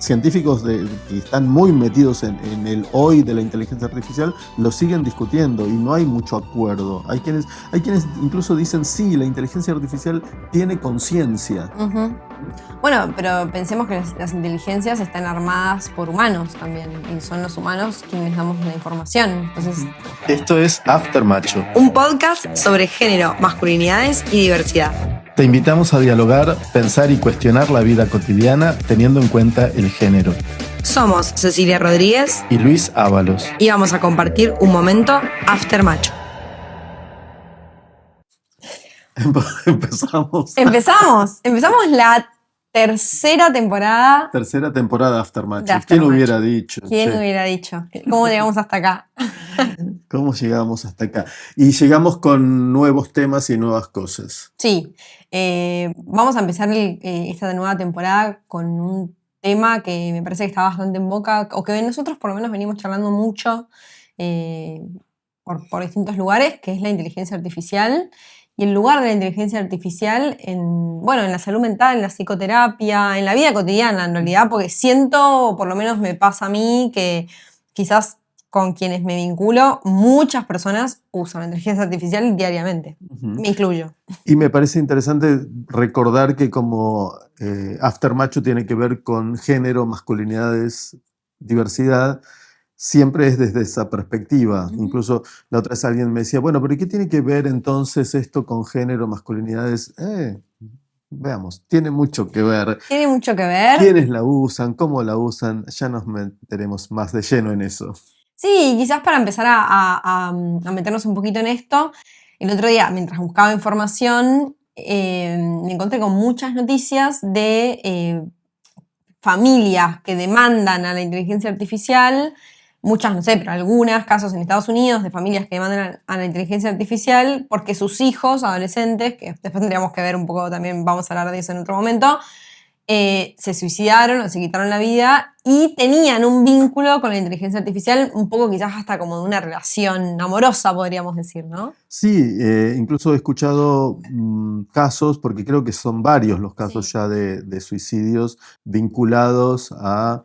científicos que están muy metidos en el hoy de la inteligencia artificial lo siguen discutiendo y no hay mucho acuerdo. Hay quienes incluso dicen, sí, la inteligencia artificial tiene conciencia. Uh-huh. Bueno, pero pensemos que las inteligencias están armadas por humanos también, y son los humanos quienes damos la información. Entonces, esto es After Macho, un podcast sobre género, masculinidades y diversidad. Te invitamos a dialogar, pensar y cuestionar la vida cotidiana teniendo en cuenta el género. Somos Cecilia Rodríguez y Luis Ábalos. Y vamos a compartir un momento After Macho. Empezamos la tercera temporada. Tercera temporada After Macho. ¿Quién hubiera dicho? ¿Quién hubiera dicho? ¿Cómo llegamos hasta acá? ¿Cómo llegamos hasta acá? Y llegamos con nuevos temas y nuevas cosas. Sí. Vamos a empezar esta nueva temporada con un tema que me parece que está bastante en boca, o que nosotros por lo menos venimos charlando mucho por distintos lugares, que es la inteligencia artificial. Y el lugar de la inteligencia artificial en la salud mental, en la psicoterapia, en la vida cotidiana en realidad, porque siento, por lo menos me pasa a mí, que quizás con quienes me vinculo, muchas personas usan la inteligencia artificial diariamente. Uh-huh. Me incluyo. Y me parece interesante recordar que como After Macho tiene que ver con género, masculinidades, diversidad, siempre es desde esa perspectiva. Uh-huh. Incluso la otra vez alguien me decía, bueno, pero ¿qué tiene que ver entonces esto con género, masculinidades? Veamos, tiene mucho que ver. Tiene mucho que ver. ¿Quiénes la usan? ¿Cómo la usan? Ya nos meteremos más de lleno en eso. Sí, quizás para empezar a meternos un poquito en esto, el otro día, mientras buscaba información, me encontré con muchas noticias de familias que demandan a la inteligencia artificial, muchas no sé, pero algunos casos en Estados Unidos de familias que demandan a la inteligencia artificial porque sus hijos adolescentes, que después tendríamos que ver un poco también, vamos a hablar de eso en otro momento, se suicidaron o se quitaron la vida y tenían un vínculo con la inteligencia artificial, un poco quizás hasta como de una relación amorosa, podríamos decir, ¿no? Sí, incluso he escuchado casos, porque creo que son varios los casos sí, ya de suicidios vinculados a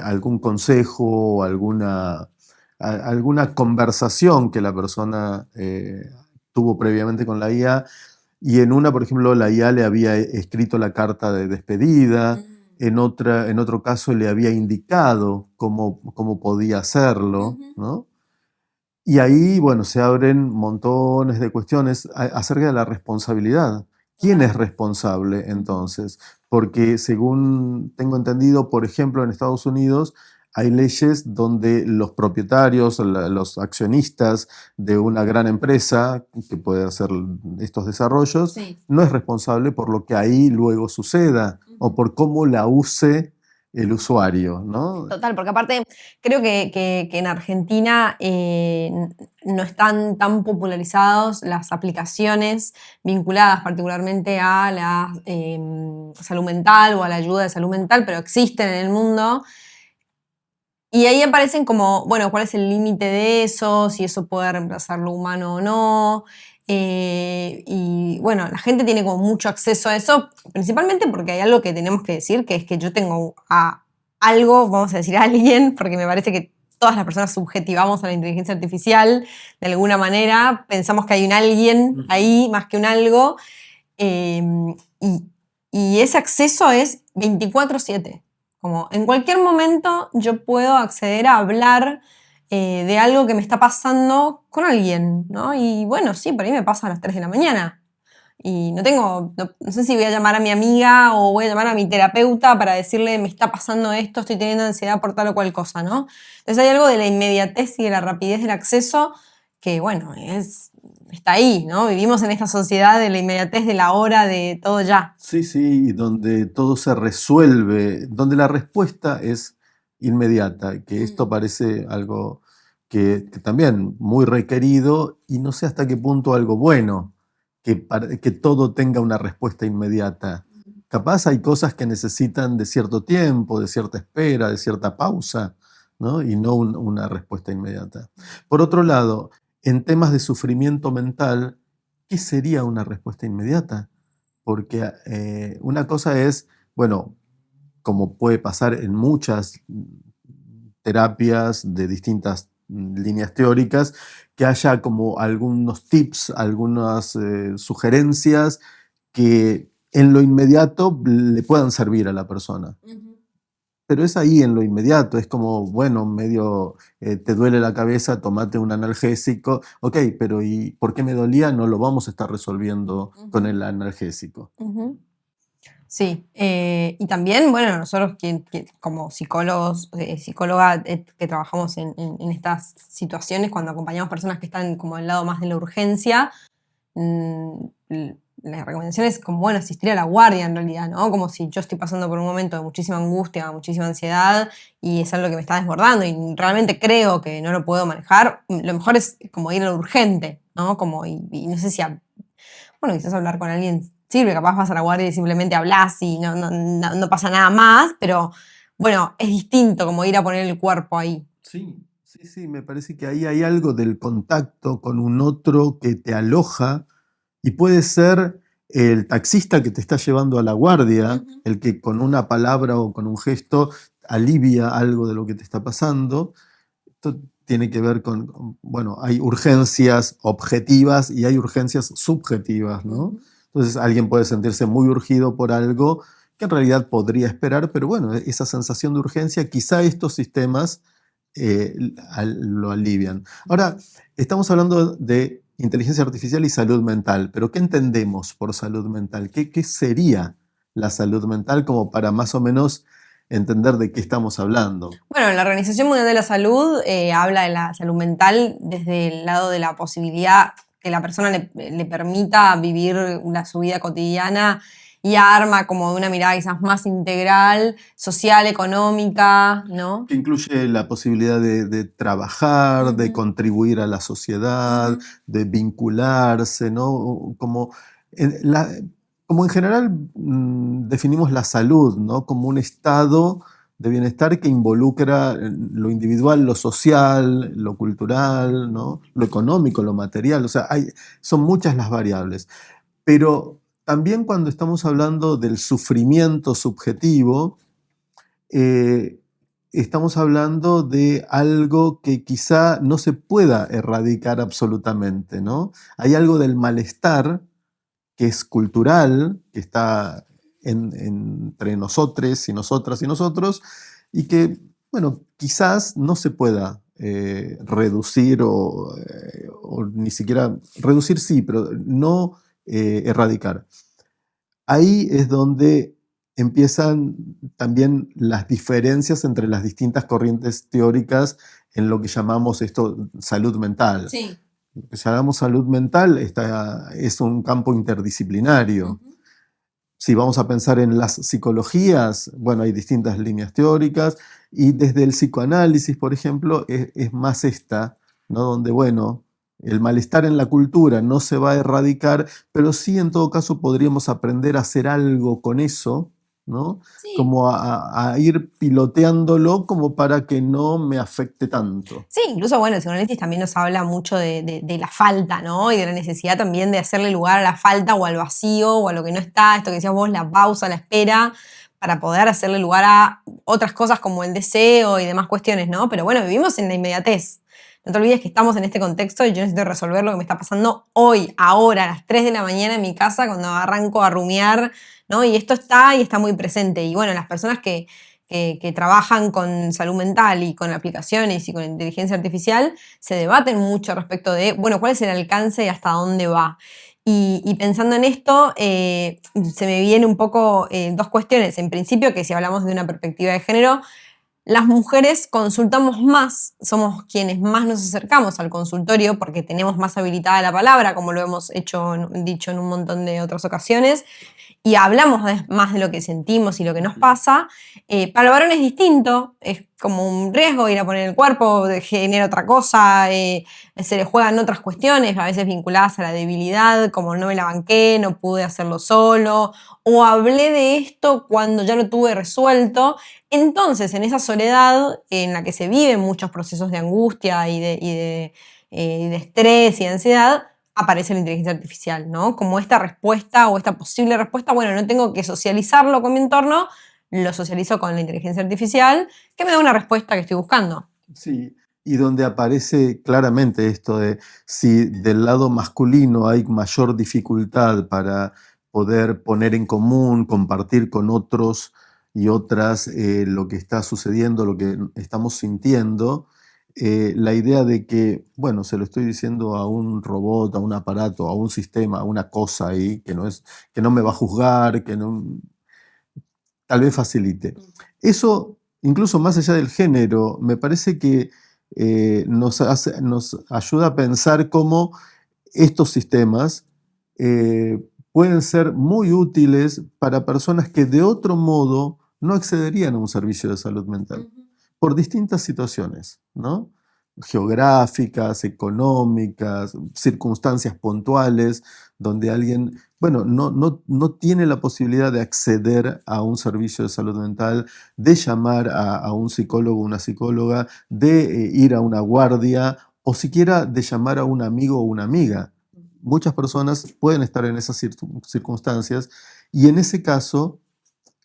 algún consejo o alguna conversación que la persona tuvo previamente con la IA. Y en una, por ejemplo, la IA le había escrito la carta de despedida, en otro caso le había indicado cómo podía hacerlo, ¿no? Y ahí, bueno, se abren montones de cuestiones acerca de la responsabilidad. ¿Quién es responsable entonces? Porque según tengo entendido, por ejemplo, en Estados Unidos, hay leyes donde los propietarios, los accionistas de una gran empresa que puede hacer estos desarrollos, sí, no es responsable por lo que ahí luego suceda o por cómo la use el usuario, ¿no? Total, porque aparte creo que en Argentina no están tan popularizados las aplicaciones vinculadas particularmente a la salud mental o a la ayuda de salud mental, pero existen en el mundo. Y ahí aparecen como, bueno, ¿cuál es el límite de eso? Si eso puede reemplazar lo humano o no. Y bueno, la gente tiene como mucho acceso a eso, principalmente porque hay algo que tenemos que decir, que es que yo tengo a algo, vamos a decir a alguien, porque me parece que todas las personas subjetivamos a la inteligencia artificial de alguna manera, pensamos que hay un alguien ahí más que un algo, y ese acceso es 24/7. Como en cualquier momento yo puedo acceder a hablar de algo que me está pasando con alguien, ¿no? Y bueno, sí, por ahí me pasa a las 3 de la mañana. Y no sé si voy a llamar a mi amiga o voy a llamar a mi terapeuta para decirle me está pasando esto, estoy teniendo ansiedad por tal o cual cosa, ¿no? Entonces hay algo de la inmediatez y de la rapidez del acceso que, bueno, está ahí, ¿no? Vivimos en esta sociedad de la inmediatez, de la hora, de todo ya. Sí, sí, donde todo se resuelve, donde la respuesta es inmediata, que esto parece algo que también muy requerido y no sé hasta qué punto algo bueno, que todo tenga una respuesta inmediata. Capaz hay cosas que necesitan de cierto tiempo, de cierta espera, de cierta pausa, ¿no? Y no una respuesta inmediata. Por otro lado, en temas de sufrimiento mental, ¿qué sería una respuesta inmediata? Porque una cosa es, bueno, como puede pasar en muchas terapias de distintas líneas teóricas, que haya como algunos tips, algunas sugerencias que en lo inmediato le puedan servir a la persona. Pero es ahí en lo inmediato, es como, bueno, medio te duele la cabeza, tomate un analgésico. Ok, pero ¿y por qué me dolía? No lo vamos a estar resolviendo con el analgésico. Sí, y también, bueno, nosotros como psicólogos, psicóloga que trabajamos en estas situaciones, cuando acompañamos personas que están como al lado más de la urgencia, la recomendación es como, bueno, asistir a la guardia en realidad, ¿no? Como si yo estoy pasando por un momento de muchísima angustia, muchísima ansiedad y es algo que me está desbordando y realmente creo que no lo puedo manejar, lo mejor es como ir a lo urgente, ¿no? Como, y no sé si, bueno, quizás hablar con alguien sirve, capaz vas a la guardia y simplemente hablas y no pasa nada más, pero bueno, es distinto como ir a poner el cuerpo ahí. Sí, me parece que ahí hay algo del contacto con un otro que te aloja y puede ser el taxista que te está llevando a la guardia, el que con una palabra o con un gesto alivia algo de lo que te está pasando. Esto tiene que ver con, bueno, hay urgencias objetivas y hay urgencias subjetivas, ¿no? Entonces alguien puede sentirse muy urgido por algo que en realidad podría esperar, pero bueno, esa sensación de urgencia, quizá estos sistemas lo alivian. Ahora, estamos hablando de inteligencia artificial y salud mental, pero ¿qué entendemos por salud mental? ¿Qué sería la salud mental como para más o menos entender de qué estamos hablando? Bueno, la Organización Mundial de la Salud habla de la salud mental desde el lado de la posibilidad que la persona le permita vivir su vida cotidiana y arma como de una mirada quizás más integral, social, económica, ¿no? Que incluye la posibilidad de trabajar, de contribuir a la sociedad, de vincularse, ¿no? Como en general definimos la salud, ¿no? Como un estado de bienestar que involucra lo individual, lo social, lo cultural, ¿no? Lo económico, lo material. O sea, son muchas las variables. Pero también cuando estamos hablando del sufrimiento subjetivo, estamos hablando de algo que quizá no se pueda erradicar absolutamente, ¿no? Hay algo del malestar que es cultural, que está entre nosotros y nosotras y nosotros, y que, bueno, quizás no se pueda reducir o ni siquiera reducir, sí, pero no erradicar. Ahí es donde empiezan también las diferencias entre las distintas corrientes teóricas en lo que llamamos esto salud mental. Sí. Lo que llamamos salud mental es un campo interdisciplinario. Si vamos a pensar en las psicologías, bueno, hay distintas líneas teóricas y desde el psicoanálisis, por ejemplo, es más esta, ¿no? Donde, bueno, el malestar en la cultura no se va a erradicar, pero sí en todo caso podríamos aprender a hacer algo con eso, ¿no? Sí. Como a ir piloteándolo como para que no me afecte tanto. Sí, incluso, bueno, el psicoanálisis también nos habla mucho de la falta, ¿no? Y de la necesidad también de hacerle lugar a la falta o al vacío o a lo que no está, esto que decías vos, la pausa, la espera, para poder hacerle lugar a otras cosas como el deseo y demás cuestiones, ¿no? Pero bueno, vivimos en la inmediatez. No te olvides que estamos en este contexto y yo necesito resolver lo que me está pasando hoy, ahora, a las 3 de la mañana en mi casa, cuando arranco a rumiar, ¿no? Y esto está muy presente. Y bueno, las personas que trabajan con salud mental y con aplicaciones y con inteligencia artificial se debaten mucho respecto de, bueno, cuál es el alcance y hasta dónde va. Y pensando en esto, se me vienen un poco dos cuestiones. En principio, que si hablamos de una perspectiva de género, las mujeres consultamos más, somos quienes más nos acercamos al consultorio porque tenemos más habilitada la palabra, como lo hemos dicho en un montón de otras ocasiones, y hablamos más de lo que sentimos y lo que nos pasa. Para el varón es distinto, es como un riesgo ir a poner el cuerpo, genera otra cosa, se le juegan otras cuestiones, a veces vinculadas a la debilidad, como no me la banqué, no pude hacerlo solo, o hablé de esto cuando ya lo tuve resuelto. Entonces, en esa soledad en la que se viven muchos procesos de angustia y de estrés y de ansiedad, aparece la inteligencia artificial, ¿no? Como esta respuesta o esta posible respuesta, bueno, no tengo que socializarlo con mi entorno, lo socializo con la inteligencia artificial, que me da una respuesta que estoy buscando. Sí, y donde aparece claramente esto de si del lado masculino hay mayor dificultad para poder poner en común, compartir con otros y otras lo que está sucediendo, lo que estamos sintiendo, la idea de que, bueno, se lo estoy diciendo a un robot, a un aparato, a un sistema, a una cosa ahí, que no me va a juzgar, que no, tal vez facilite. Eso, incluso más allá del género, me parece que nos ayuda a pensar cómo estos sistemas pueden ser muy útiles para personas que de otro modo no accederían a un servicio de salud mental, por distintas situaciones, ¿no? Geográficas, económicas, circunstancias puntuales, donde alguien, bueno, no tiene la posibilidad de acceder a un servicio de salud mental, de llamar a un psicólogo o una psicóloga, de ir a una guardia o siquiera de llamar a un amigo o una amiga. Muchas personas pueden estar en esas circunstancias y en ese caso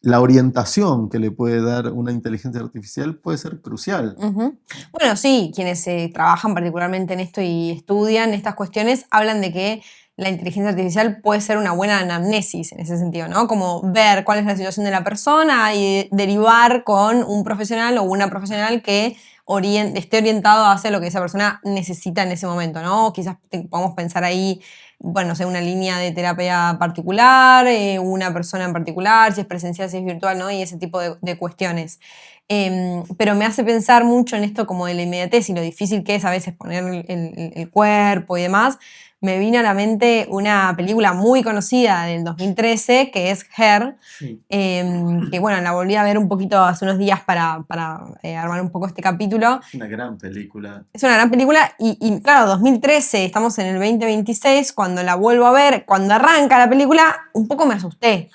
la orientación que le puede dar una inteligencia artificial puede ser crucial. Bueno, sí, quienes trabajan particularmente en esto y estudian estas cuestiones hablan de que la inteligencia artificial puede ser una buena anamnesis en ese sentido, ¿no? Como ver cuál es la situación de la persona y derivar con un profesional o una profesional que esté orientado hacia lo que esa persona necesita en ese momento, ¿no? Quizás podemos pensar ahí, bueno, no sé, una línea de terapia particular, una persona en particular, si es presencial, si es virtual, ¿no? Y ese tipo de cuestiones. Pero me hace pensar mucho en esto como de la inmediatez y lo difícil que es a veces poner el cuerpo y demás. Me vino a la mente una película muy conocida del 2013 que es Her, Sí. que bueno, la volví a ver un poquito hace unos días para armar un poco este capítulo. Es una gran película. Es una gran película y claro, 2013, estamos en el 2026, cuando la vuelvo a ver, cuando arranca la película, un poco me asusté.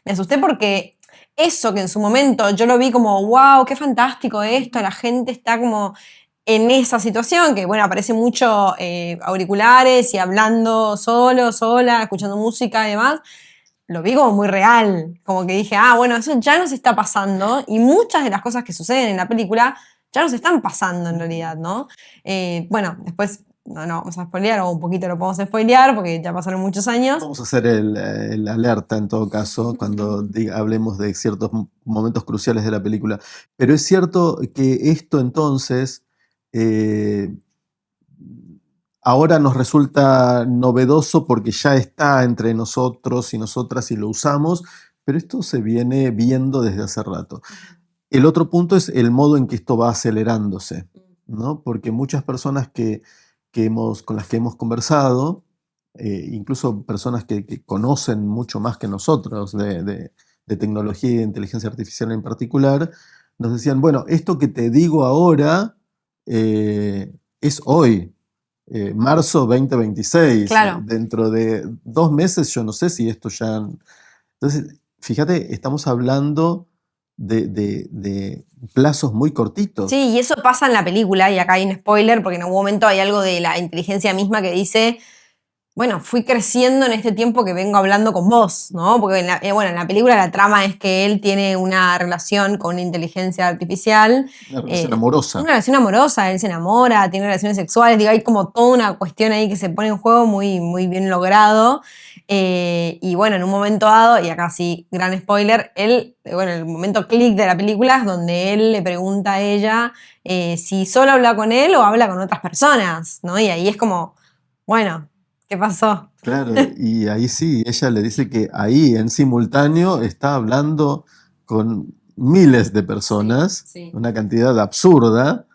Me asusté porque eso que en su momento yo lo vi como, wow, qué fantástico esto, la gente está como en esa situación, que bueno, aparece mucho auriculares y hablando solo, sola, escuchando música y demás, lo vi como muy real, como que dije, bueno, eso ya nos está pasando y muchas de las cosas que suceden en la película ya nos están pasando en realidad, ¿no? Bueno, después no vamos a spoilear, o un poquito lo podemos spoilear porque ya pasaron muchos años. Vamos a hacer el alerta en todo caso cuando hablemos de ciertos momentos cruciales de la película. Pero es cierto que esto entonces ahora nos resulta novedoso porque ya está entre nosotros y nosotras y lo usamos, pero esto se viene viendo desde hace rato. El otro punto es el modo en que esto va acelerándose, ¿no? Porque muchas personas con las que hemos conversado, incluso personas que conocen mucho más que nosotros de tecnología y de inteligencia artificial en particular, nos decían, bueno, esto que te digo ahora es hoy, marzo 2026. Claro. Dentro de 2 meses yo no sé si esto ya... Entonces, fíjate, estamos hablando de plazos muy cortitos. Sí, y eso pasa en la película, y acá hay un spoiler, porque en algún momento hay algo de la inteligencia misma que dice, bueno, fui creciendo en este tiempo que vengo hablando con vos, ¿no? Porque en la película la trama es que él tiene una relación con una inteligencia artificial. Una relación amorosa. Una relación amorosa, él se enamora, tiene relaciones sexuales, digo, hay como toda una cuestión ahí que se pone en juego muy, muy bien logrado. Y bueno, en un momento dado, y acá sí, gran spoiler, el momento clic de la película es donde él le pregunta a ella si solo habla con él o habla con otras personas, ¿no? Y ahí es como, bueno, ¿qué pasó? Claro, y ahí sí, ella le dice que ahí en simultáneo está hablando con miles de personas, Sí. una cantidad absurda,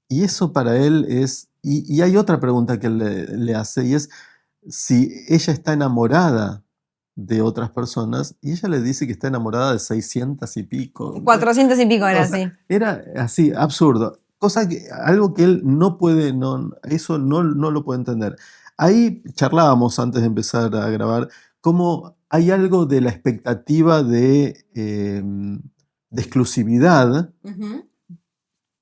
y eso para él es... Y hay otra pregunta que él le hace, y es si ella está enamorada de otras personas, y ella le dice que está enamorada de 600 y pico. 400 y pico era así. Era así, absurdo. Algo que él no puede, eso no lo puede entender. Ahí charlábamos antes de empezar a grabar, cómo hay algo de la expectativa de exclusividad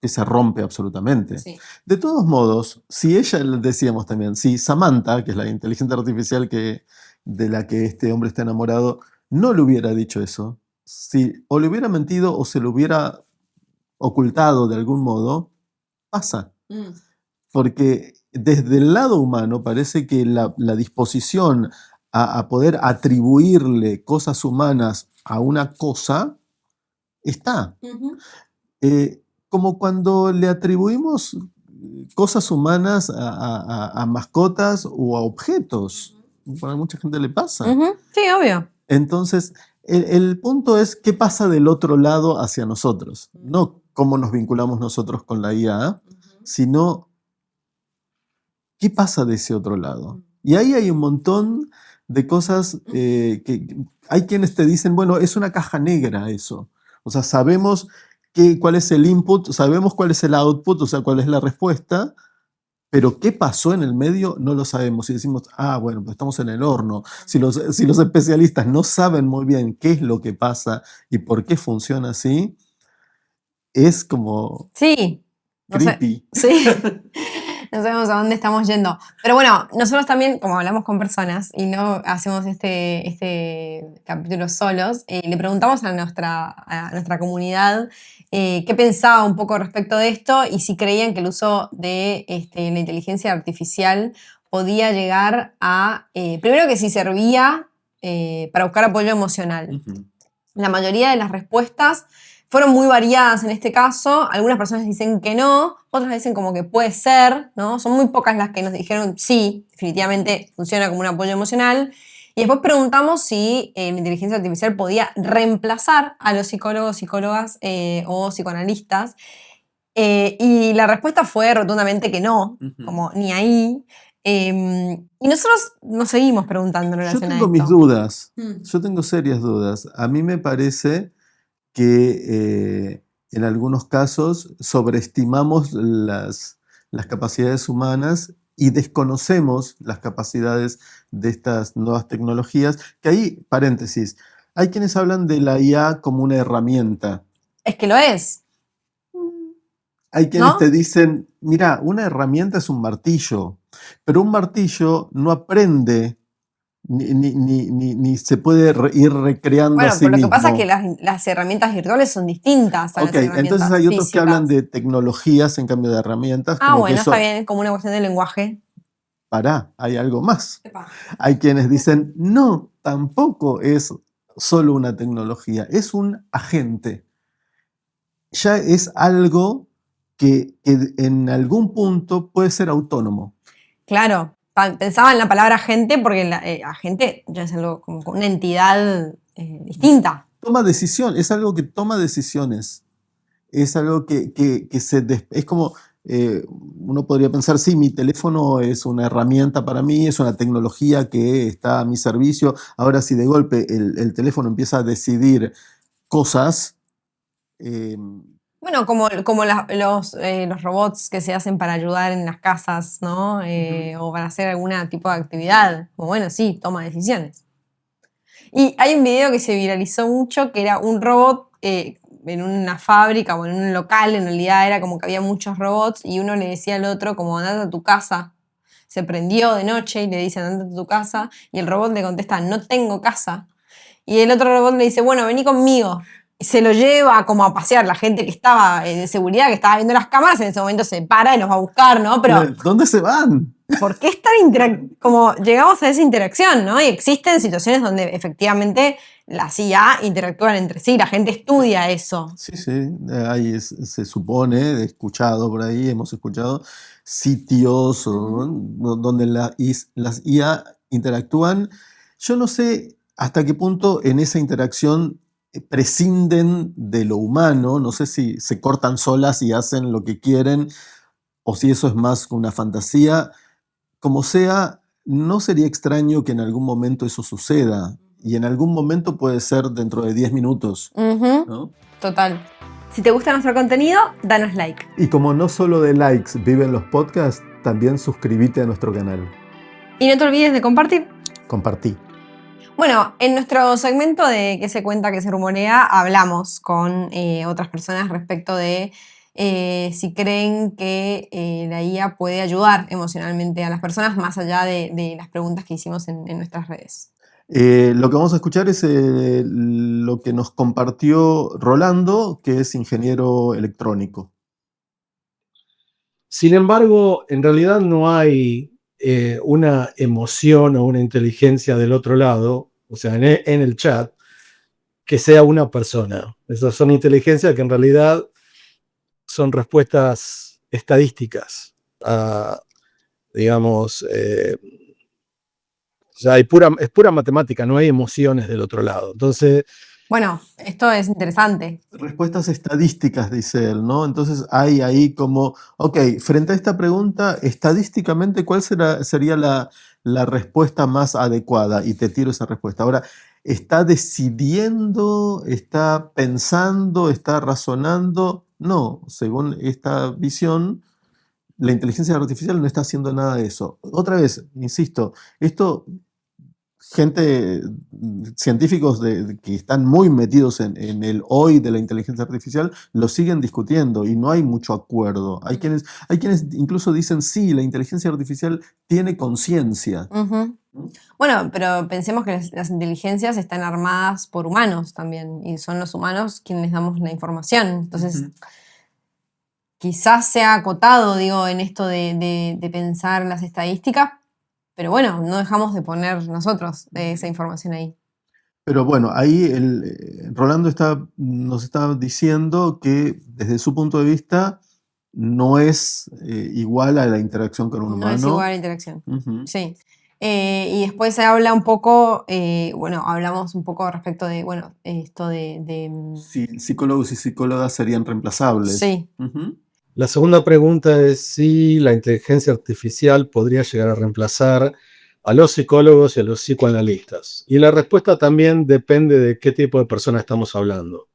que se rompe absolutamente. Sí. De todos modos, si ella, decíamos también, si Samantha, que es la inteligencia artificial de la que este hombre está enamorado, no le hubiera dicho eso, si o le hubiera mentido o se lo hubiera ocultado de algún modo, pasa. Porque desde el lado humano parece que la disposición a poder atribuirle cosas humanas a una cosa está. Como cuando le atribuimos cosas humanas a mascotas o a objetos. A mucha gente le pasa. Sí, obvio. Entonces, el punto es qué pasa del otro lado hacia nosotros. No cómo nos vinculamos nosotros con la IA, sino qué pasa de ese otro lado. Y ahí hay un montón de cosas que hay quienes te dicen, bueno, es una caja negra eso. O sea, sabemos cuál es el input, sabemos cuál es el output, o sea, cuál es la respuesta, pero qué pasó en el medio no lo sabemos. Y decimos, bueno, pues estamos en el horno. Si los especialistas no saben muy bien qué es lo que pasa y por qué funciona así, es como sí, creepy. Sí. No sabemos a dónde estamos yendo. Pero bueno, nosotros también, como hablamos con personas y no hacemos este capítulo solos, le preguntamos a nuestra comunidad qué pensaba un poco respecto de esto y si creían que el uso de la inteligencia artificial podía llegar a, primero que si servía para buscar apoyo emocional. La mayoría de las respuestas fueron muy variadas en este caso. Algunas personas dicen que no, otras dicen como que puede ser, ¿no? Son muy pocas las que nos dijeron sí, definitivamente funciona como un apoyo emocional. Y después preguntamos si la inteligencia artificial podía reemplazar a los psicólogos, psicólogas o psicoanalistas. Y la respuesta fue rotundamente que no, como ni ahí. Y nosotros nos seguimos preguntando en relación a esto. Yo tengo mis dudas, yo tengo serias dudas. A mí me parece que en algunos casos sobreestimamos las capacidades humanas y desconocemos las capacidades de estas nuevas tecnologías, que ahí, paréntesis, hay quienes hablan de la IA como una herramienta. Es que lo es. Hay quienes ¿No? te dicen, mira, una herramienta es un martillo, pero un martillo no aprende ni se puede ir recreando bueno, a sí pero lo mismo. que pasa es que las herramientas virtuales son distintas a las herramientas entonces hay otros físicas. que hablan de tecnologías en cambio de herramientas. Bueno, está bien, como una cuestión de lenguaje. Hay algo más. Hay quienes dicen, no, tampoco es solo una tecnología, es un agente. Ya es algo que en algún punto puede ser autónomo. Claro, pensaba en la palabra agente porque agente ya es algo como una entidad distinta. Toma decisión, es algo que toma decisiones. Es algo que es como, uno podría pensar, sí, mi teléfono es una herramienta para mí, es una tecnología que está a mi servicio. Ahora, si de golpe el teléfono empieza a decidir cosas. Bueno, como los robots que se hacen para ayudar en las casas, ¿no? O para hacer algún tipo de actividad. Bueno, sí, toma decisiones. Y hay un video que se viralizó mucho que era un robot en una fábrica o en un local, en realidad era como que había muchos robots y uno le decía al otro como andate a tu casa. Se prendió de noche y le dice andate a tu casa y el robot le contesta no tengo casa. Y el otro robot le dice bueno, vení conmigo. Y se lo lleva como a pasear. La gente que estaba de seguridad, que estaba viendo las cámaras, en ese momento se para y los va a buscar, ¿no? Pero ¿dónde se van? ¿por qué es tan como llegamos a esa interacción, ¿no? Y existen situaciones donde efectivamente las IA interactúan entre sí, la gente estudia eso. Sí, ahí se supone, he escuchado por ahí, hemos escuchado sitios donde las IA interactúan. Yo no sé hasta qué punto en esa interacción prescinden de lo humano, no sé si se cortan solas y hacen lo que quieren o si eso es más una fantasía. Como sea, no sería extraño que en algún momento eso suceda. Y en algún momento puede ser dentro de 10 minutos. ¿No? Total. Si te gusta nuestro contenido, danos like. Y como no solo de likes viven los podcasts, también suscríbete a nuestro canal. Y no te olvides de compartir. Compartí. Bueno, en nuestro segmento de ¿Qué se cuenta, qué se rumorea? Hablamos con otras personas respecto de si creen que la IA puede ayudar emocionalmente a las personas más allá de las preguntas que hicimos en nuestras redes. Lo que vamos a escuchar es lo que nos compartió Rolando, que es ingeniero electrónico. Sin embargo, en realidad no hay una emoción o una inteligencia del otro lado, o sea, en el chat, que sea una persona. Esas son inteligencias que en realidad son respuestas estadísticas. Digamos, o sea, es pura matemática, no hay emociones del otro lado. Entonces, Bueno, esto es interesante. Respuestas estadísticas, dice él, ¿no? Entonces hay ahí como, ok, frente a esta pregunta, estadísticamente, ¿cuál sería la respuesta más adecuada? Y te tiro esa respuesta. Ahora, ¿está decidiendo, está pensando, está razonando? No, según esta visión, la inteligencia artificial no está haciendo nada de eso. Otra vez, insisto, esto gente, científicos que están muy metidos en el hoy de la inteligencia artificial, lo siguen discutiendo y no hay mucho acuerdo. Hay quienes incluso dicen, sí, la inteligencia artificial tiene conciencia. Ujú. Bueno, pero pensemos que las inteligencias están armadas por humanos también, y son los humanos quienes damos la información. Entonces, quizás sea acotado, digo, en esto de pensar las estadísticas, pero bueno, no dejamos de poner nosotros esa información ahí. Pero bueno, ahí Rolando nos está diciendo que desde su punto de vista no es igual a la interacción con un No humano. es igual a la interacción. Ujú. Sí. Y después se habla un poco, bueno, hablamos un poco respecto de, bueno, esto Sí, psicólogos y psicólogas serían reemplazables. Sí. Ujú. la segunda pregunta es si la inteligencia artificial podría llegar a reemplazar a los psicólogos y a los psicoanalistas. Y la respuesta también depende de qué tipo de persona estamos hablando.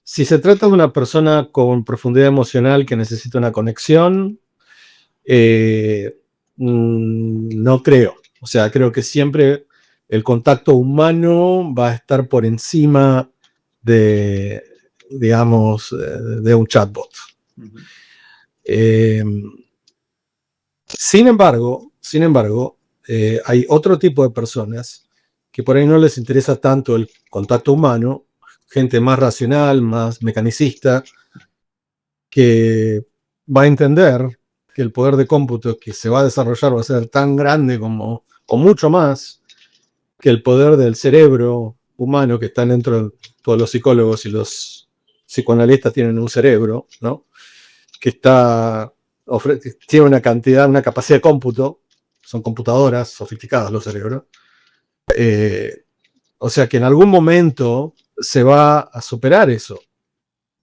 Si se trata de una persona con profundidad emocional que necesita una conexión, no creo. O sea, creo que siempre el contacto humano va a estar por encima de, digamos, de un chatbot. Ujú. Sin embargo, hay otro tipo de personas que por ahí no les interesa tanto el contacto humano, gente más racional, más mecanicista, que va a entender que el poder de cómputo que se va a desarrollar va a ser tan grande como, o mucho más, que el poder del cerebro humano que está dentro de todos los psicólogos y los psicoanalistas tienen un cerebro, ¿no? Que tiene una capacidad de cómputo, son computadoras sofisticadas los cerebros. O sea que en algún momento se va a superar eso,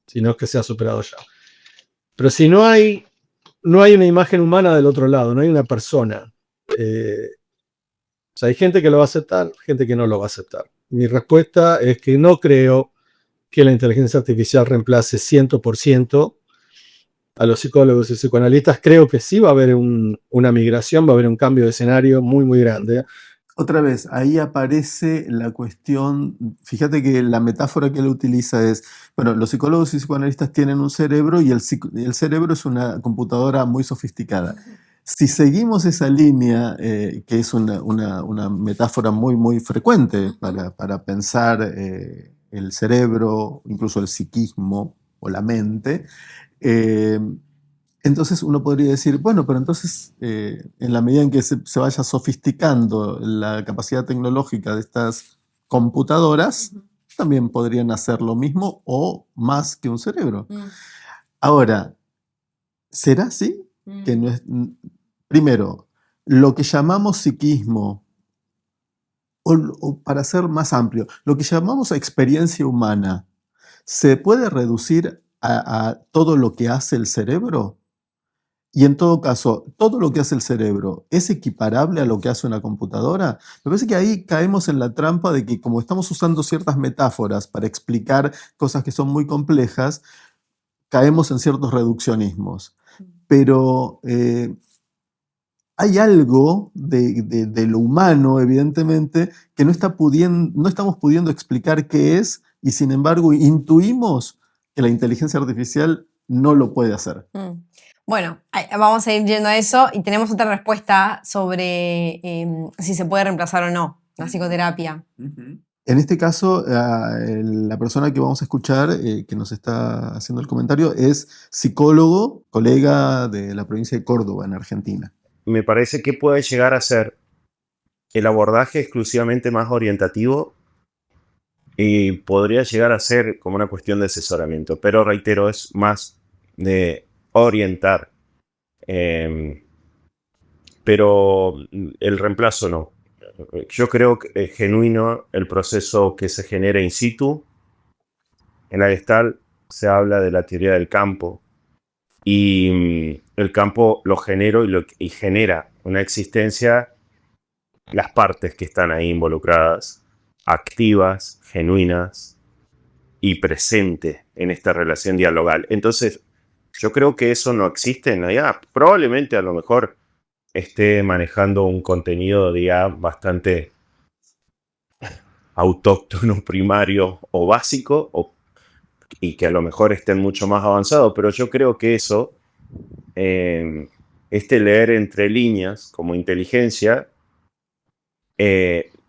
si no es que se ha superado ya. Pero si no hay una imagen humana del otro lado, no hay una persona. O sea, hay gente que lo va a aceptar, gente que no lo va a aceptar. Mi respuesta es que no creo que la inteligencia artificial reemplace 100% a los psicólogos y psicoanalistas. Creo que sí va a haber una migración, va a haber un cambio de escenario muy, muy grande. Otra vez, ahí aparece la cuestión, fíjate que la metáfora que él utiliza es, bueno, los psicólogos y psicoanalistas tienen un cerebro y el cerebro es una computadora muy sofisticada. Si seguimos esa línea, que es una metáfora muy, muy frecuente para pensar el cerebro, incluso el psiquismo o la mente, entonces uno podría decir, bueno, pero entonces en la medida en que se vaya sofisticando la capacidad tecnológica de estas computadoras, también podrían hacer lo mismo o más que un cerebro. Ahora, ¿será así? Que no es, primero, lo que llamamos psiquismo, o para ser más amplio, lo que llamamos experiencia humana, ¿se puede reducir a todo lo que hace el cerebro? Y en todo caso, ¿todo lo que hace el cerebro es equiparable a lo que hace una computadora? Me parece que ahí caemos en la trampa de que como estamos usando ciertas metáforas para explicar cosas que son muy complejas, caemos en ciertos reduccionismos. Pero hay algo de lo humano, evidentemente, que no estamos pudiendo explicar qué es, y sin embargo intuimos que la inteligencia artificial no lo puede hacer. Bueno, vamos a ir yendo a eso y tenemos otra respuesta sobre si se puede reemplazar o no. la psicoterapia. En este caso, la persona que vamos a escuchar, que nos está haciendo el comentario, es psicólogo, colega de la provincia de Córdoba, en Argentina. Me parece que puede llegar a ser el abordaje exclusivamente más orientativo y podría llegar a ser como una cuestión de asesoramiento, pero reitero, es más de orientar, pero el reemplazo no. Yo creo que es genuino el proceso que se genera in situ. En la Gestalt se habla de la teoría del campo y el campo lo genero y genera una existencia, las partes que están ahí involucradas, activas, genuinas y presentes en esta relación dialogal. Entonces, yo creo que eso no existe en la IA. Probablemente a lo mejor esté manejando un contenido de IA bastante autóctono, primario o básico, y que a lo mejor estén mucho más avanzados, pero yo creo que eso, este leer entre líneas como inteligencia,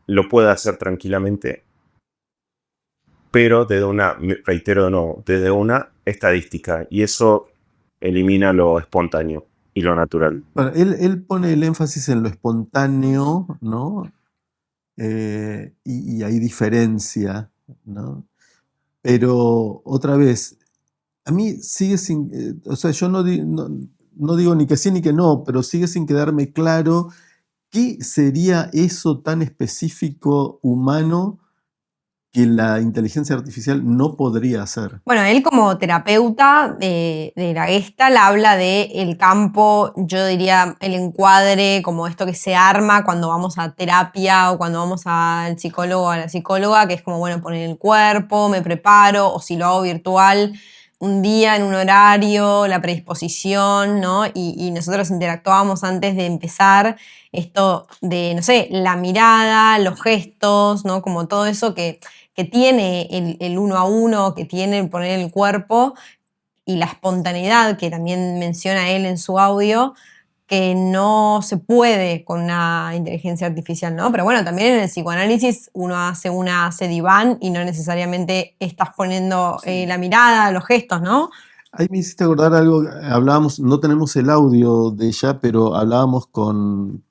lo puede hacer tranquilamente, pero desde una estadística, y eso elimina lo espontáneo y lo natural. Bueno, él pone el énfasis en lo espontáneo, ¿no? Y hay diferencia, ¿no? Pero otra vez, a mí sigue sin, o sea, yo no digo ni que sí ni que no, pero sigue sin quedarme claro qué sería eso tan específico humano que la inteligencia artificial no podría hacer. Bueno, él como terapeuta de la Gestalt habla de el campo, yo diría el encuadre, como esto que se arma cuando vamos a terapia o cuando vamos al psicólogo o a la psicóloga, que es como, bueno, poner el cuerpo, me preparo, o si lo hago virtual, un día en un horario, la predisposición, ¿no? Y nosotros interactuábamos antes de empezar esto de, no sé, la mirada, los gestos, ¿no? Como todo eso que tiene el uno a uno, que tiene el poner el cuerpo y la espontaneidad que también menciona él en su audio, que no se puede con una inteligencia artificial, ¿no? Pero bueno, también en el psicoanálisis uno hace diván y no necesariamente estás poniendo la mirada, los gestos, ¿no? Ahí me hiciste acordar algo, hablábamos, no tenemos el audio de ella, pero hablábamos con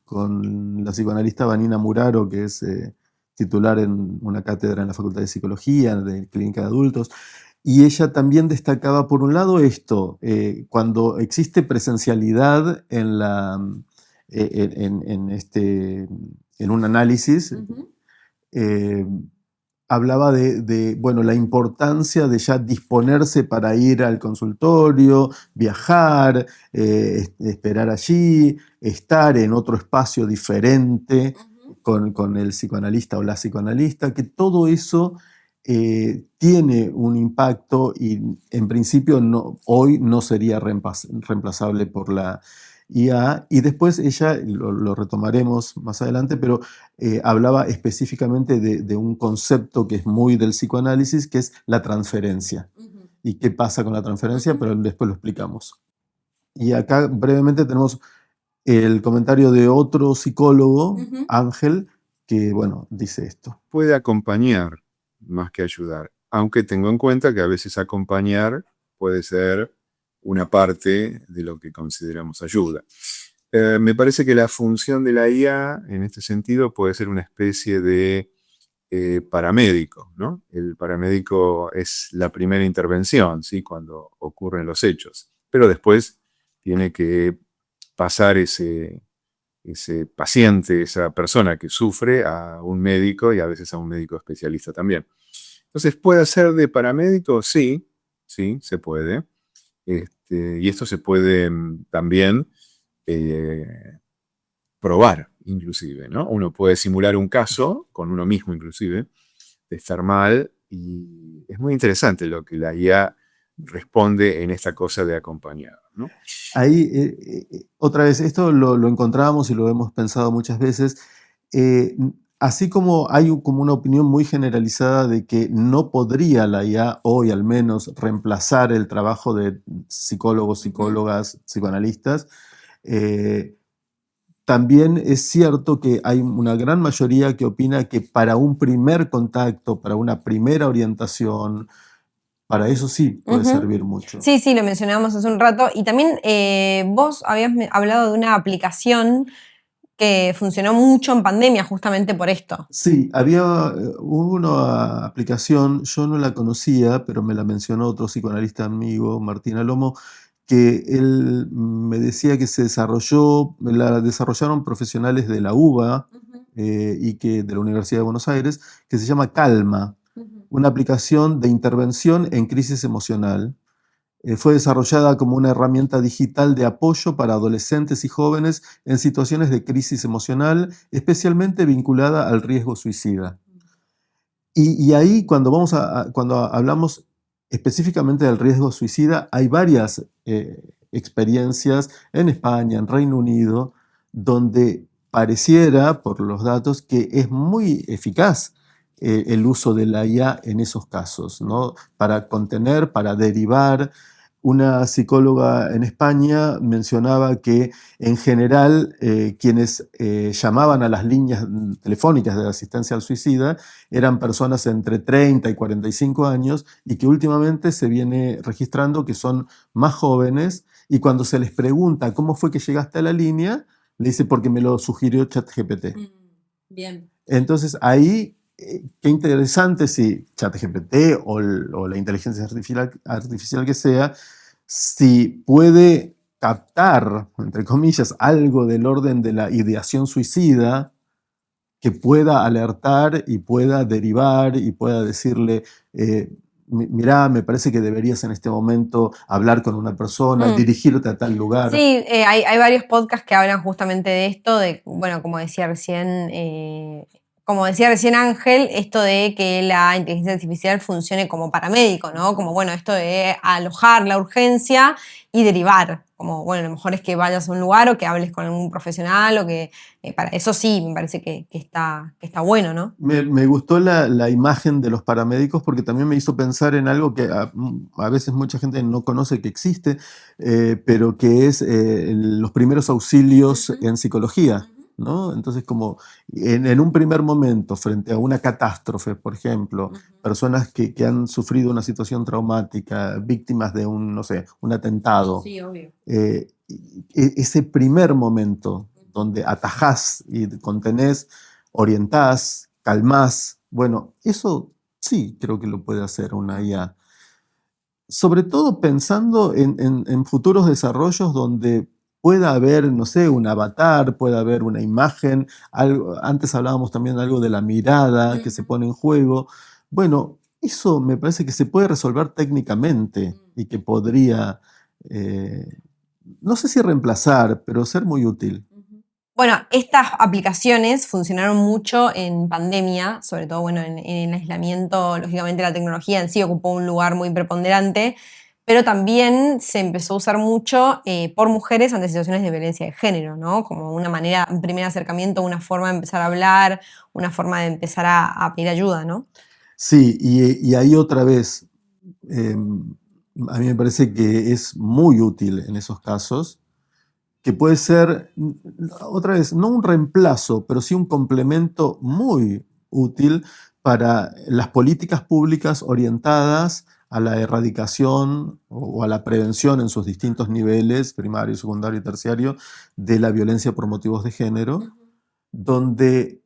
la psicoanalista Vanina Muraro, que es titular en una cátedra en la Facultad de Psicología, de Clínica de Adultos, y ella también destacaba, por un lado, esto, cuando existe presencialidad en un análisis, hablaba de bueno, la importancia de ya disponerse para ir al consultorio, viajar, esperar allí, estar en otro espacio diferente con el psicoanalista o la psicoanalista, que todo eso tiene un impacto y en principio hoy no sería reemplazable por la IA. Y después ella, lo retomaremos más adelante, pero hablaba específicamente de un concepto que es muy del psicoanálisis, que es la transferencia. ¿Y qué pasa con la transferencia? Pero después lo explicamos. Y acá brevemente tenemos el comentario de otro psicólogo, Ángel, que, bueno, dice esto. Puede acompañar más que ayudar, aunque tengo en cuenta que a veces acompañar puede ser una parte de lo que consideramos ayuda. Me parece que la función de la IA en este sentido puede ser una especie de paramédico, ¿no? El paramédico es la primera intervención, ¿sí? Cuando ocurren los hechos, pero después tiene que pasar ese paciente, esa persona que sufre, a un médico y a veces a un médico especialista también. Entonces, ¿puede ser de paramédico? Sí, se puede. Y esto se puede también probar, inclusive, ¿no? Uno puede simular un caso, con uno mismo inclusive, de estar mal, y es muy interesante lo que la IA responde en esta cosa de acompañar, ¿no? Ahí, otra vez, esto lo encontramos y lo hemos pensado muchas veces. Así como hay como una opinión muy generalizada de que no podría la IA hoy al menos reemplazar el trabajo de psicólogos, psicólogas, psicoanalistas, también es cierto que hay una gran mayoría que opina que para un primer contacto, para una primera orientación, para eso sí puede servir mucho. Sí, lo mencionábamos hace un rato. Y también vos habías hablado de una aplicación que funcionó mucho en pandemia justamente por esto. Sí, hubo una aplicación, yo no la conocía, pero me la mencionó otro psicoanalista amigo, Martín Alomo, que él me decía que la desarrollaron profesionales de la UBA y de la Universidad de Buenos Aires, que se llama Calma, una aplicación de intervención en crisis emocional. Fue desarrollada como una herramienta digital de apoyo para adolescentes y jóvenes en situaciones de crisis emocional, especialmente vinculada al riesgo suicida. Y ahí, cuando hablamos específicamente del riesgo suicida, hay varias experiencias en España, en Reino Unido, donde pareciera, por los datos, que es muy eficaz el uso de la IA en esos casos, ¿no? Para contener, para derivar. Una psicóloga en España mencionaba que en general quienes llamaban a las líneas telefónicas de asistencia al suicida eran personas entre 30 y 45 años y que últimamente se viene registrando que son más jóvenes, y cuando se les pregunta cómo fue que llegaste a la línea, le dice porque me lo sugirió ChatGPT. Bien. Entonces ahí, qué interesante si ChatGPT o la inteligencia artificial que sea, si puede captar, entre comillas, algo del orden de la ideación suicida, que pueda alertar y pueda derivar y pueda decirle, mirá, me parece que deberías en este momento hablar con una persona, dirigirte a tal lugar. Sí, hay varios podcasts que hablan justamente de esto, bueno, como decía recién Ángel, esto de que la inteligencia artificial funcione como paramédico, ¿no? Como, bueno, esto de alojar la urgencia y derivar. Como, bueno, lo mejor es que vayas a un lugar o que hables con algún profesional o que... para eso sí, me parece que está bueno, ¿no? Me gustó la imagen de los paramédicos porque también me hizo pensar en algo que a veces mucha gente no conoce que existe, pero que es los primeros auxilios en psicología, ¿no? Entonces, como en un primer momento, frente a una catástrofe, por ejemplo, personas que han sufrido una situación traumática, víctimas de un atentado. Sí, obvio. Ese primer momento donde atajás y contenés, orientás, calmás, bueno, eso sí creo que lo puede hacer una IA. Sobre todo pensando en futuros desarrollos donde pueda haber, no sé, un avatar, pueda haber una imagen. Antes hablábamos también de algo de la mirada que se pone en juego. Bueno, eso me parece que se puede resolver técnicamente y que podría, no sé si reemplazar, pero ser muy útil. Bueno, estas aplicaciones funcionaron mucho en pandemia, sobre todo, bueno, en el aislamiento. Lógicamente la tecnología en sí ocupó un lugar muy preponderante, pero también se empezó a usar mucho por mujeres ante situaciones de violencia de género, ¿no? Como una manera, un primer acercamiento, una forma de empezar a hablar, una forma de empezar a pedir ayuda, ¿no? Sí, y ahí otra vez, a mí me parece que es muy útil en esos casos, que puede ser, otra vez, no un reemplazo, pero sí un complemento muy útil para las políticas públicas orientadas a la erradicación o a la prevención en sus distintos niveles, primario, secundario y terciario, de la violencia por motivos de género, donde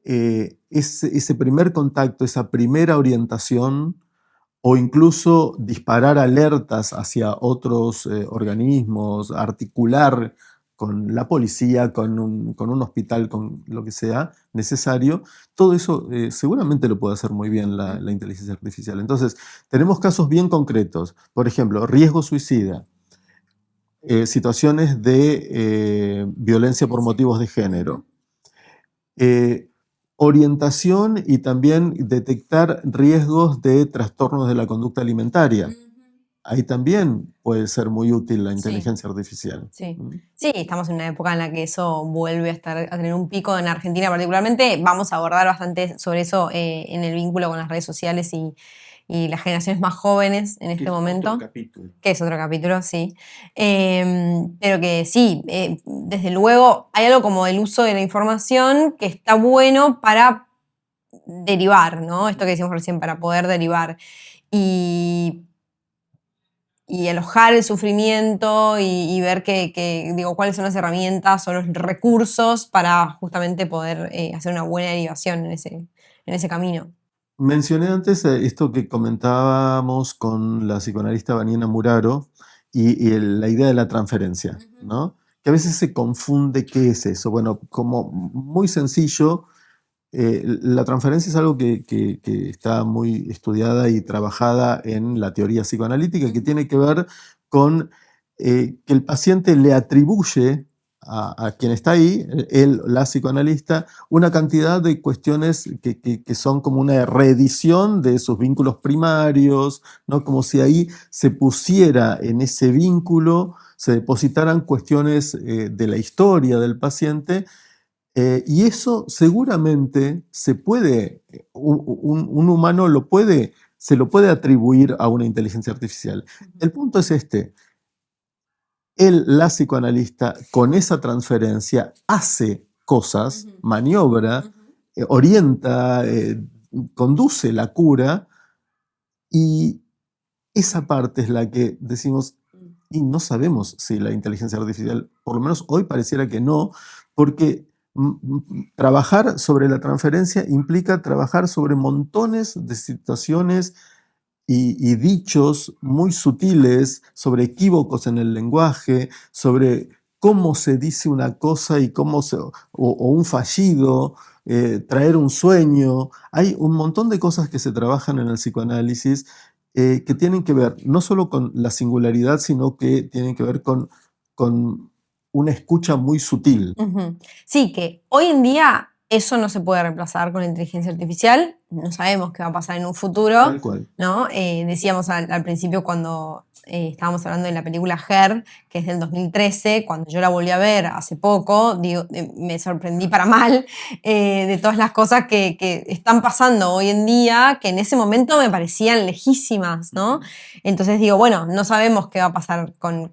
ese primer contacto, esa primera orientación, o incluso disparar alertas hacia otros organismos, articular con la policía, con un hospital, con lo que sea necesario, todo eso seguramente lo puede hacer muy bien la inteligencia artificial. Entonces, tenemos casos bien concretos, por ejemplo, riesgo suicida, situaciones de violencia por motivos de género, orientación y también detectar riesgos de trastornos de la conducta alimentaria. Ahí también puede ser muy útil la inteligencia artificial. Sí. Sí, estamos en una época en la que eso vuelve a tener un pico en Argentina particularmente. Vamos a abordar bastante sobre eso en el vínculo con las redes sociales y y las generaciones más jóvenes en este momento. Que es otro capítulo, sí. Pero que sí, desde luego hay algo como el uso de la información que está bueno para derivar, ¿no? Esto que decíamos recién, para poder derivar. Y alojar el sufrimiento y ver digo, cuáles son las herramientas o los recursos para justamente poder hacer una buena derivación en ese camino. Mencioné antes esto que comentábamos con la psicoanalista Vaniana Muraro y la idea de la transferencia, ¿no? Que a veces se confunde qué es eso. Bueno, como muy sencillo, la transferencia es algo que está muy estudiada y trabajada en la teoría psicoanalítica, que tiene que ver con que el paciente le atribuye a quien está ahí, la psicoanalista, una cantidad de cuestiones que son como una reedición de sus vínculos primarios, ¿no? Como si ahí se pusiera en ese vínculo, se depositaran cuestiones de la historia del paciente. Y eso seguramente se puede, un humano se lo puede atribuir a una inteligencia artificial. El punto es este: la psicoanalista, con esa transferencia, hace cosas, maniobra, orienta, conduce la cura, y esa parte es la que decimos, y no sabemos si la inteligencia artificial, por lo menos hoy pareciera que no, porque trabajar sobre la transferencia implica trabajar sobre montones de situaciones y dichos muy sutiles, sobre equívocos en el lenguaje, sobre cómo se dice una cosa y o un fallido, traer un sueño. Hay un montón de cosas que se trabajan en el psicoanálisis que tienen que ver no solo con la singularidad, sino que tienen que ver con una escucha muy sutil. Sí, que hoy en día eso no se puede reemplazar con la inteligencia artificial. No sabemos qué va a pasar en un futuro. Tal cual. ¿No? Decíamos al principio cuando estábamos hablando de la película Her, que es del 2013, cuando yo la volví a ver hace poco, me sorprendí para mal de todas las cosas que están pasando hoy en día, que en ese momento me parecían lejísimas, ¿no? Entonces digo, bueno, no sabemos qué va a pasar con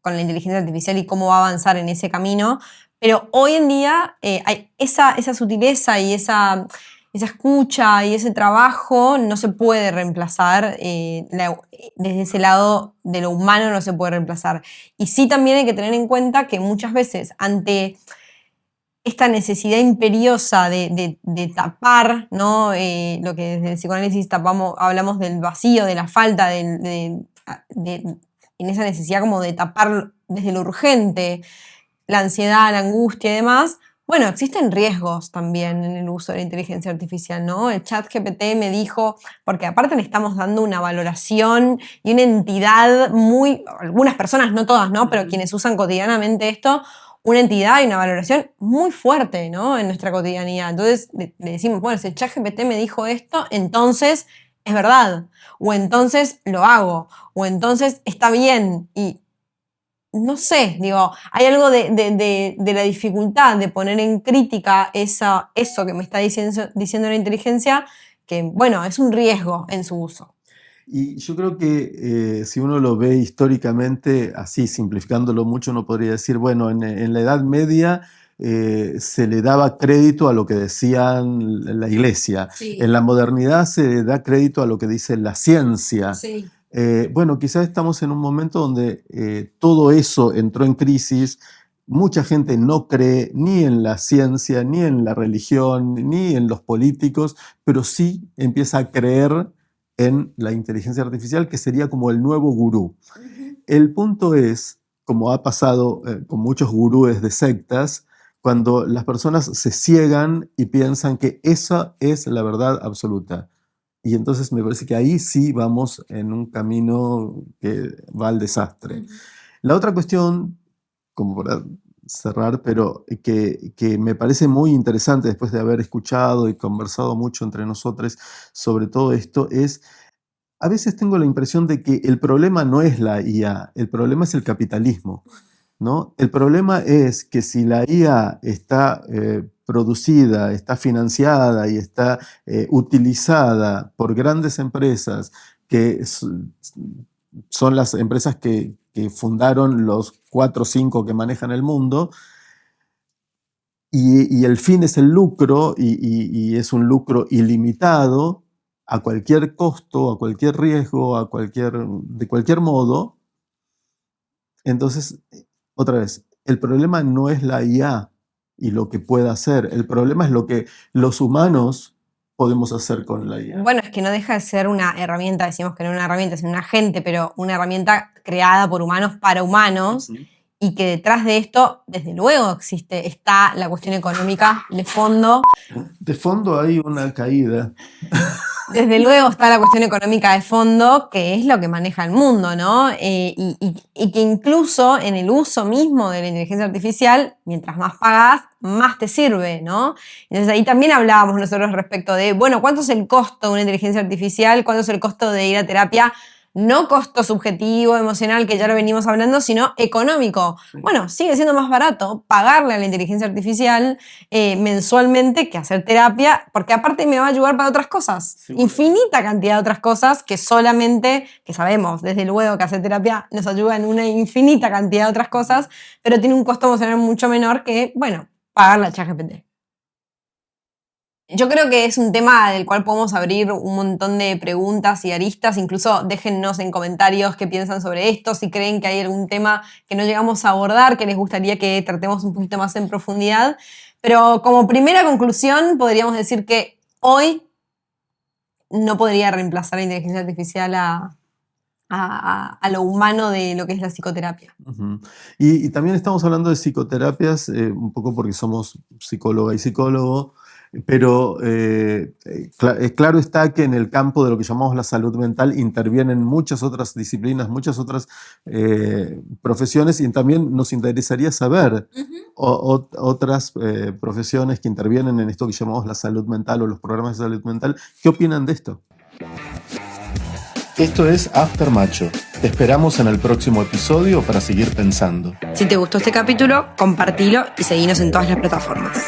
la inteligencia artificial y cómo va a avanzar en ese camino, pero hoy en día hay esa sutileza y esa escucha y ese trabajo no se puede reemplazar, desde ese lado de lo humano no se puede reemplazar. Y sí también hay que tener en cuenta que muchas veces ante esta necesidad imperiosa de tapar, ¿no? Lo que desde el psicoanálisis hablamos del vacío, de la falta, en esa necesidad como de tapar desde lo urgente la ansiedad, la angustia y demás. Bueno, existen riesgos también en el uso de la inteligencia artificial, ¿no? El ChatGPT me dijo, porque aparte le estamos dando una valoración y una entidad algunas personas, no todas, ¿no? Pero quienes usan cotidianamente esto, una entidad y una valoración muy fuerte, ¿no? En nuestra cotidianidad. Entonces le decimos, bueno, si el ChatGPT me dijo esto, entonces es verdad, o entonces lo hago, o entonces está bien. Y no sé, digo, hay algo de la dificultad de poner en crítica eso que me está diciendo la inteligencia, que, bueno, es un riesgo en su uso. Y yo creo que si uno lo ve históricamente, así simplificándolo mucho, uno podría decir, bueno, en la Edad Media se le daba crédito a lo que decían la Iglesia. Sí. En la modernidad se le da crédito a lo que dice la ciencia. Sí. Bueno, quizás estamos en un momento donde todo eso entró en crisis. Mucha gente no cree ni en la ciencia, ni en la religión, ni en los políticos, pero sí empieza a creer en la inteligencia artificial, que sería como el nuevo gurú. El punto es, como ha pasado con muchos gurúes de sectas, cuando las personas se ciegan y piensan que esa es la verdad absoluta. Y entonces me parece que ahí sí vamos en un camino que va al desastre. La otra cuestión, como para cerrar, pero que me parece muy interesante después de haber escuchado y conversado mucho entre nosotros sobre todo esto, es, a veces tengo la impresión de que el problema no es la IA, el problema es el capitalismo, ¿no? El problema es que si la IA está producida, está financiada y está utilizada por grandes empresas que son las empresas que fundaron los 4 o 5 que manejan el mundo, y el fin es el lucro, y es un lucro ilimitado, a cualquier costo, a cualquier riesgo, de cualquier modo. Entonces, otra vez, el problema no es la IA y lo que pueda hacer, el problema es lo que los humanos podemos hacer con la IA. Bueno, es que no deja de ser una herramienta, decimos que no una herramienta, sino un agente, pero una herramienta creada por humanos para humanos, y que detrás de esto, desde luego, está la cuestión económica de fondo. De fondo hay una caída. Desde luego está la cuestión económica de fondo, que es lo que maneja el mundo, ¿no? Y que incluso en el uso mismo de la inteligencia artificial, mientras más pagás, más te sirve, ¿no? Entonces ahí también hablábamos nosotros respecto de, bueno, ¿cuánto es el costo de una inteligencia artificial? ¿Cuánto es el costo de ir a terapia? No costo subjetivo, emocional, que ya lo venimos hablando, sino económico. Bueno, sigue siendo más barato pagarle a la inteligencia artificial mensualmente que hacer terapia, porque aparte me va a ayudar para otras cosas. Sí, infinita cantidad de otras cosas que solamente, que sabemos desde luego que hacer terapia nos ayuda en una infinita cantidad de otras cosas, pero tiene un costo emocional mucho menor que, bueno, pagarle a ChatGPT. Yo creo que es un tema del cual podemos abrir un montón de preguntas y aristas. Incluso déjennos en comentarios qué piensan sobre esto, si creen que hay algún tema que no llegamos a abordar, que les gustaría que tratemos un poquito más en profundidad. Pero como primera conclusión, podríamos decir que hoy no podría reemplazar la inteligencia artificial a lo humano de lo que es la psicoterapia. Uh-huh. Y también estamos hablando de psicoterapias, un poco porque somos psicóloga y psicólogo, pero claro está que en el campo de lo que llamamos la salud mental intervienen muchas otras disciplinas, muchas otras profesiones, y también nos interesaría saber otras profesiones que intervienen en esto que llamamos la salud mental o los programas de salud mental. ¿Qué opinan de esto? Esto es After Macho. Te esperamos en el próximo episodio para seguir pensando. Si te gustó este capítulo, compartilo y seguinos en todas las plataformas.